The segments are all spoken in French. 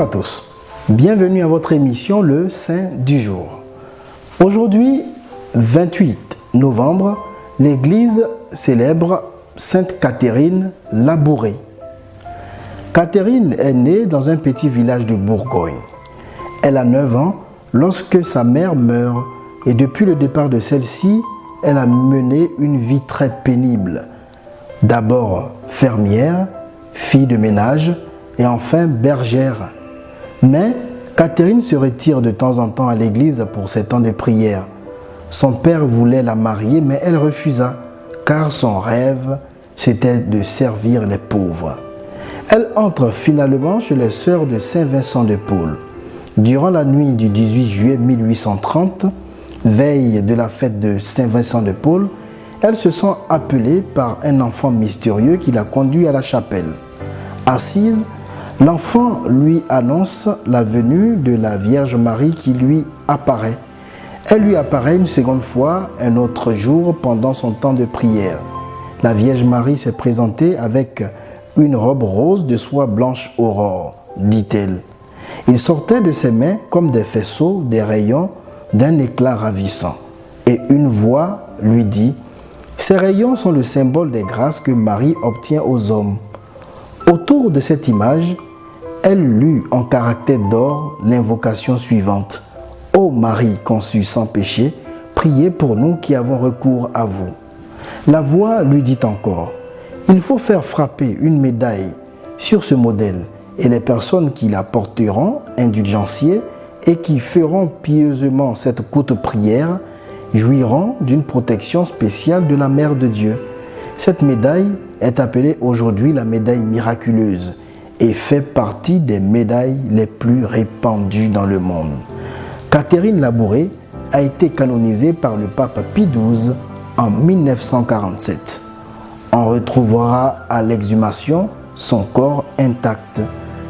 à tous, bienvenue à votre émission Le Saint du jour. Aujourd'hui, 28 novembre, l'Église célèbre Sainte Catherine Labouré. Catherine est née dans un petit village de Bourgogne. Elle a 9 ans lorsque sa mère meurt et depuis le départ de celle-ci, elle a mené une vie très pénible. D'abord fermière, fille de ménage et enfin bergère. Mais Catherine se retire de temps en temps à l'église pour ses temps de prière. Son père voulait la marier mais elle refusa car son rêve c'était de servir les pauvres. Elle entre finalement chez les sœurs de Saint-Vincent de Paul. Durant la nuit du 18 juillet 1830, veille de la fête de Saint-Vincent de Paul, elle se sent appelée par un enfant mystérieux qui la conduit à la chapelle. Assise, l'enfant lui annonce la venue de la Vierge Marie qui lui apparaît. Elle lui apparaît une seconde fois, un autre jour, pendant son temps de prière. La Vierge Marie s'est présentée avec une robe rose de soie blanche aurore, dit-elle. Il sortait de ses mains comme des faisceaux, des rayons d'un éclat ravissant. Et une voix lui dit « Ces rayons sont le symbole des grâces que Marie obtient aux hommes. » Autour de cette image, elle lut en caractères d'or l'invocation suivante. « Ô Marie conçue sans péché, priez pour nous qui avons recours à vous. » La voix lui dit encore « Il faut faire frapper une médaille sur ce modèle et les personnes qui la porteront, indulgenciées, et qui feront pieusement cette courte prière, jouiront d'une protection spéciale de la Mère de Dieu. Cette médaille est appelée aujourd'hui la médaille miraculeuse et fait partie des médailles les plus répandues dans le monde. Catherine Labouré a été canonisée par le pape Pie XII en 1947. On retrouvera à l'exhumation son corps intact.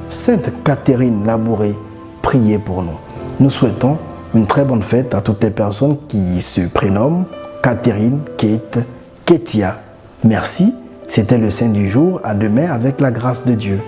Sainte Catherine Labouré, priez pour nous. Nous souhaitons une très bonne fête à toutes les personnes qui se prénomment Catherine, Kate, Ketia. Merci, c'était le Saint du jour. À demain avec la grâce de Dieu.